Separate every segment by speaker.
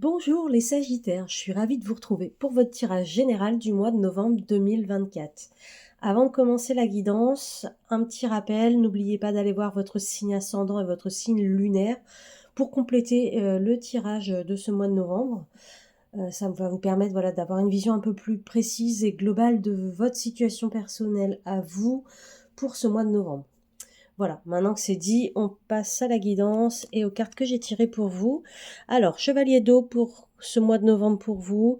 Speaker 1: Bonjour les Sagittaires, je suis ravie de vous retrouver pour votre tirage général du mois de novembre 2024. Avant de commencer la guidance, un petit rappel, n'oubliez pas d'aller voir votre signe ascendant et votre signe lunaire pour compléter le tirage de ce mois de novembre. Ça va vous permettre d'avoir une vision un peu plus précise et globale de votre situation personnelle à vous pour ce mois de novembre. Voilà, maintenant que c'est dit, on passe à la guidance et aux cartes que j'ai tirées pour vous. Alors, chevalier d'eau pour ce mois de novembre pour vous.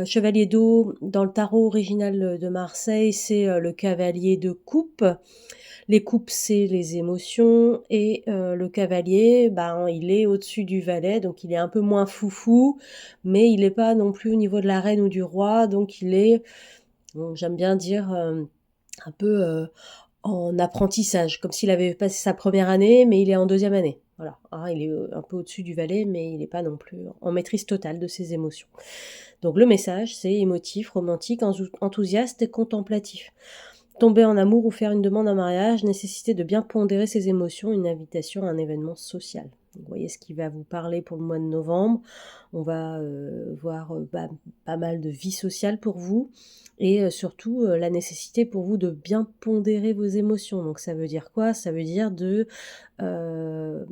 Speaker 1: Chevalier d'eau, dans le tarot original de Marseille, c'est le cavalier de coupe. Les coupes, c'est les émotions. Et le cavalier, il est au-dessus du valet, donc il est un peu moins foufou, mais il n'est pas non plus au niveau de la reine ou du roi, donc il est, bon, j'aime bien dire, un peu en apprentissage, comme s'il avait passé sa première année, mais il est en deuxième année. Voilà, il est un peu au-dessus du valet, mais il n'est pas non plus en maîtrise totale de ses émotions. Donc le message, c'est émotif, romantique, enthousiaste et contemplatif. Tomber en amour ou faire une demande en mariage, nécessité de bien pondérer ses émotions, une invitation à un événement social. Vous voyez ce qui va vous parler pour le mois de novembre. On va voir pas mal de vie sociale pour vous et surtout la nécessité pour vous de bien pondérer vos émotions. Donc ça veut dire quoi? Ça veut dire de de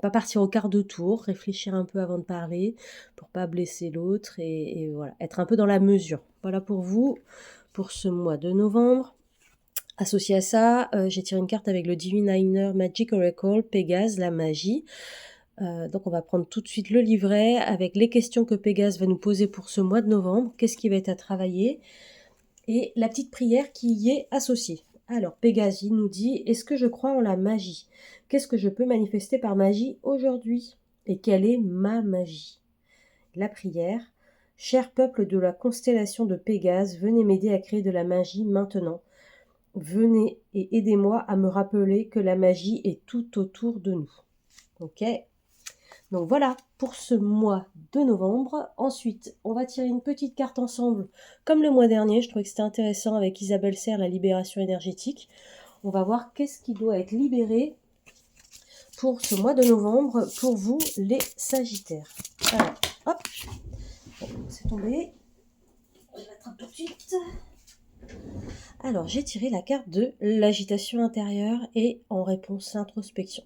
Speaker 1: pas partir au quart de tour, réfléchir un peu avant de parler pour pas blesser l'autre et voilà, être un peu dans la mesure. Voilà pour vous pour ce mois de novembre. Associé à ça, j'ai tiré une carte avec le Diviner Magic Oracle, Pégase, la magie. Donc on va prendre tout de suite le livret avec les questions que Pégase va nous poser pour ce mois de novembre. Qu'est-ce qui va être à travailler? Et la petite prière qui y est associée. Alors Pégase nous dit, est-ce que je crois en la magie? Qu'est-ce que je peux manifester par magie aujourd'hui? Et quelle est ma magie? La prière. Cher peuple de la constellation de Pégase, venez m'aider à créer de la magie maintenant. Venez et aidez-moi à me rappeler que la magie est tout autour de nous. Ok? Donc voilà pour ce mois de novembre. Ensuite, on va tirer une petite carte ensemble, comme le mois dernier. Je trouvais que c'était intéressant avec Isabelle Serre, la libération énergétique. On va voir qu'est-ce qui doit être libéré pour ce mois de novembre pour vous, les Sagittaires. Alors, hop, c'est tombé. On l'attrape tout de suite. Alors, j'ai tiré la carte de l'agitation intérieure et en réponse l'introspection.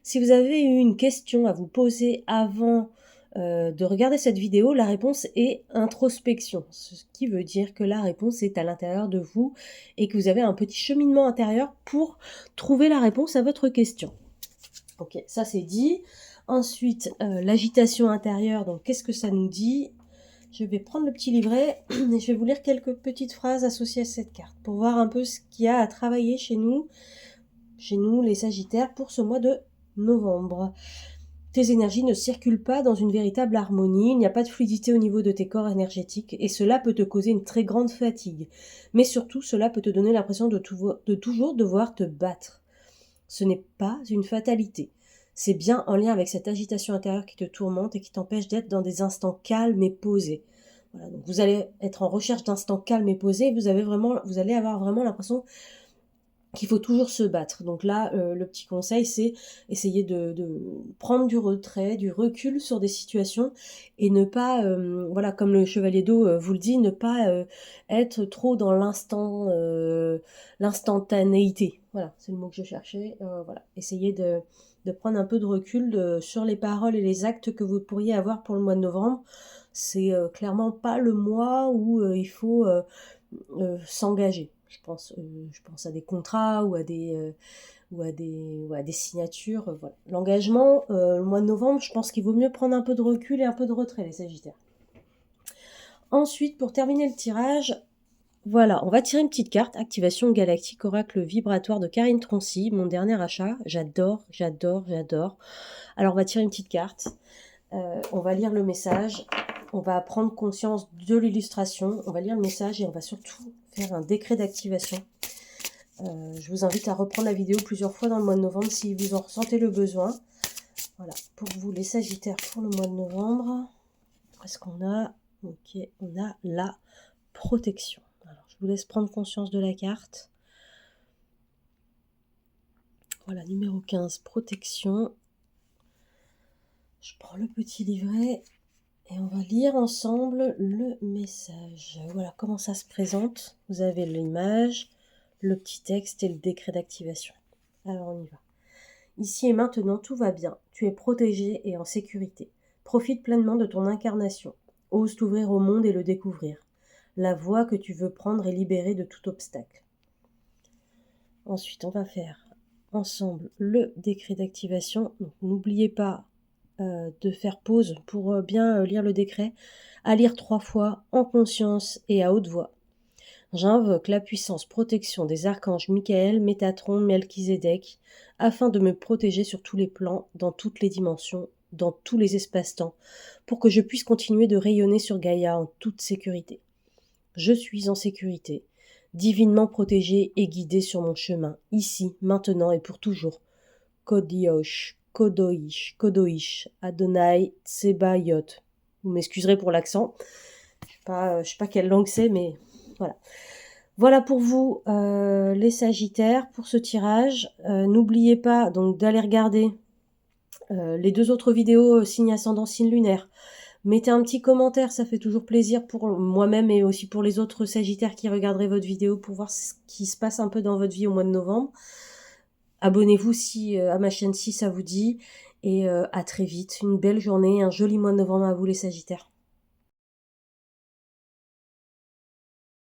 Speaker 1: Si vous avez eu une question à vous poser avant de regarder cette vidéo, la réponse est introspection. Ce qui veut dire que la réponse est à l'intérieur de vous et que vous avez un petit cheminement intérieur pour trouver la réponse à votre question. Ok, ça c'est dit. Ensuite, l'agitation intérieure, donc qu'est-ce que ça nous dit? Je vais prendre le petit livret et je vais vous lire quelques petites phrases associées à cette carte pour voir un peu ce qu'il y a à travailler chez nous les Sagittaires, pour ce mois de novembre. Tes énergies ne circulent pas dans une véritable harmonie, il n'y a pas de fluidité au niveau de tes corps énergétiques et cela peut te causer une très grande fatigue. Mais surtout, cela peut te donner l'impression de toujours devoir te battre. Ce n'est pas une fatalité. C'est bien en lien avec cette agitation intérieure qui te tourmente et qui t'empêche d'être dans des instants calmes et posés. Voilà, donc vous allez être en recherche d'instants calmes et posés et vous allez avoir vraiment l'impression qu'il faut toujours se battre. Donc là, le petit conseil, c'est essayer de prendre du retrait, du recul sur des situations et ne pas, comme le chevalier d'eau vous le dit, ne pas être trop dans l'instantanéité. Voilà, c'est le mot que je cherchais. Voilà, essayez de prendre un peu de recul sur les paroles et les actes que vous pourriez avoir pour le mois de novembre. C'est clairement pas le mois où il faut s'engager. Je pense à des contrats ou à des signatures. Voilà. L'engagement, le mois de novembre, je pense qu'il vaut mieux prendre un peu de recul et un peu de retrait, les Sagittaires. Ensuite, pour terminer le tirage, voilà, on va tirer une petite carte, Activation Galactique Oracle Vibratoire de Karine Troncy, mon dernier achat. J'adore. Alors, on va tirer une petite carte. On va lire le message. On va prendre conscience de l'illustration. On va lire le message et on va surtout faire un décret d'activation. Je vous invite à reprendre la vidéo plusieurs fois dans le mois de novembre si vous en ressentez le besoin. Voilà, pour vous les Sagittaires pour le mois de novembre. Qu'est-ce qu'on a? Ok, on a la protection. Alors, je vous laisse prendre conscience de la carte. Voilà, numéro 15, protection. Je prends le petit livret Et on va lire ensemble le message. Voilà comment ça se présente. Vous avez l'image, le petit texte et le décret d'activation. Alors on y va. Ici et maintenant, tout va bien. Tu es protégé et en sécurité. Profite pleinement de ton incarnation. Ose t'ouvrir au monde et le découvrir. La voie que tu veux prendre est libérée de tout obstacle. Ensuite, on va faire ensemble le décret d'activation. N'oubliez pas de faire pause pour bien lire le décret, à lire 3 fois en conscience et à haute voix. J'invoque la puissance protection des archanges Michael, Métatron, Melchizedek, afin de me protéger sur tous les plans, dans toutes les dimensions, dans tous les espaces-temps, pour que je puisse continuer de rayonner sur Gaïa en toute sécurité. Je suis en sécurité, divinement protégé et guidé sur mon chemin, ici, maintenant et pour toujours. Kodiosh, Kodoish, Adonai, Tsebayot. Vous m'excuserez pour l'accent. Je sais pas quelle langue c'est, mais voilà. Voilà pour vous les Sagittaires pour ce tirage. N'oubliez pas donc d'aller regarder les 2 autres vidéos signe ascendant signe lunaire. Mettez un petit commentaire, ça fait toujours plaisir pour moi-même et aussi pour les autres Sagittaires qui regarderaient votre vidéo pour voir ce qui se passe un peu dans votre vie au mois de novembre. Abonnez-vous à ma chaîne si ça vous dit et à très vite. Une belle journée, un joli mois de novembre à vous les Sagittaires.